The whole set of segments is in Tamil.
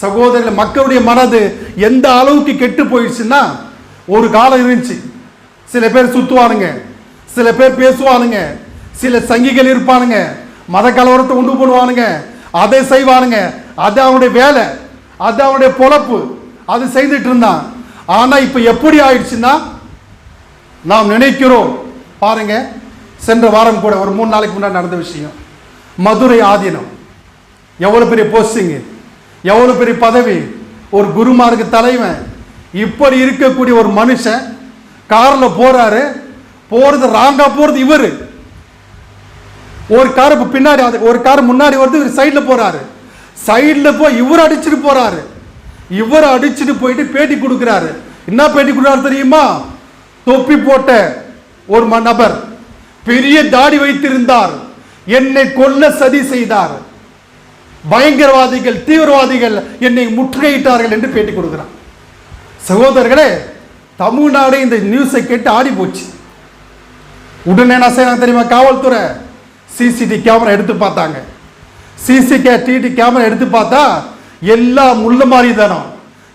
சகோதரர்கள், மக்களுடைய மனது எந்த அளவுக்கு கெட்டு போயிடுச்சுன்னா, ஒரு காலம் இருந்துச்சு, சில பேர் சுத்துவானுங்க, சில பேர் பேசுவானுங்க, சில சங்கிகள் இருப்பானுங்க, மத கலவரத்தை உண்டு பண்ணுவானுங்க, அதை செய்வானுங்க, அது அவனுடைய வேலை, அது அவனுடைய பொழப்பு, அது செய்துட்டு இருந்தான். ஆனா இப்ப எப்படி ஆயிடுச்சுன்னா, நாம் நினைக்கிறோம் பாருங்க, சென்ற வாரம் கூட ஒரு 3 நாளைக்கு முன்னாடி நடந்த விஷயம், மதுரை ஆதீனம் எவ்வளவு பெரிய போஸ்டிங், எவ்வளவு பெரிய பதவி, ஒரு குருமாருக்கு தலைவன். இப்படி இருக்கக்கூடிய ஒரு மனுஷன் கார்ல போறாரு, போறது ராங்கா போறது இவரு, ஒரு கார் பின்னாடி, ஒரு கார் முன்னாடி வருது, இவர் சைட்ல போறாரு, சைட்ல போய் இவர் அடிச்சுட்டு போறாரு, இவர் அடிச்சுட்டு போயிட்டு பேட்டி கொடுக்கிறாரு. என்ன பேட்டி கொடுக்கிறாரு தெரியுமா? தொப்பி போட்ட ஒரு நபர், பெரிய தாடி வைத்திருந்தார், என்னை கொல்ல சதி செய்தார், பயங்கரவாதிகள் தீவிரவாதிகள் என்னை முற்றுகையிட்டார்கள் என்று பேட்டி கொடுக்கிறார். சகோதரர்களே, தமிழ்நாடு இந்த நியூஸை கேட்டு ஆடி போச்சு. உடனே என்ன செய்யறாங்க தெரியுமா? காவல்துறை சிசிடிவி கேமரா எடுத்து பார்த்தாங்க. சிசிடிவி கேமரா எடுத்து பார்த்தா எல்லா முள்ள மாதிரி தானம்,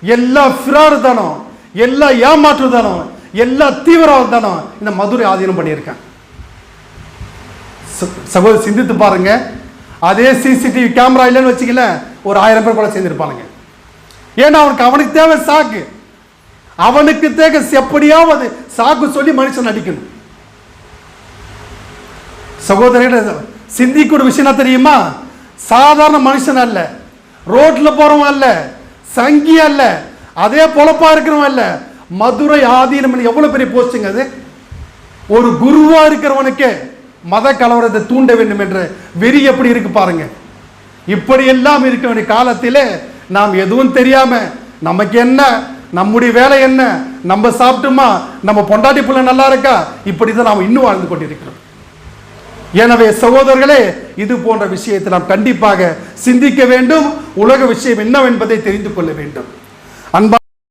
எல்லா ஃபிரார் தானம், எல்லா ஏமாற்று தானம், எல்லா தீவிரவாத தானம் இந்த மதுரை ஆதீனம் பண்ணியிருக்காங்க. சகோதரர் சிந்தித்து பாருங்க, அதே சிசிடிவி கேமரா இல்லைன்னு வச்சுக்கல, ஒரு 1000 பேர் கூட சேர்ந்திருப்பானுங்க. ஏன்னா அவனுக்கு தேவை சாக்கு, அவனுக்கு தேவை எப்படியாவது சாக்கு சொல்லி மனுஷன் அடிக்கணும். சகோதரர்கள், சிந்திக்கூட விஷயம் தெரியுமா? சாதாரண மனுஷன் அல்ல, ரோட்ல போறவன் அல்ல, சங்கி அல்ல, அதே பொழப்பா இருக்கிறவன் அல்ல, மதுரை ஆதீனம் எவ்வளவு பெரிய போஸ்டிங் அது. ஒரு குருவா இருக்கிறவனுக்கே மத கலவரத்தை தூண்ட வேண்டும் என்ற வெறி எப்படி இருக்கு பாருங்க. இப்படி எல்லாம் இருக்க வேண்டிய காலத்திலே நாம் எதுவும் தெரியாம, நமக்கு என்ன, நம்முடைய வேலை என்ன, நம்ம சாப்பிட்டுமா, நம்ம பொண்டாட்டி புள்ள நல்லா இருக்கா, இப்படிதான் நாம் இன்னும் வாழ்ந்து கொண்டிருக்கிறோம். எனவே சகோதரர்களே, இது போன்ற விஷயத்தை நாம் கண்டிப்பாக சிந்திக்க வேண்டும். உலக விஷயம் என்னவென்பதை தெரிந்து கொள்ள வேண்டும். அன்பா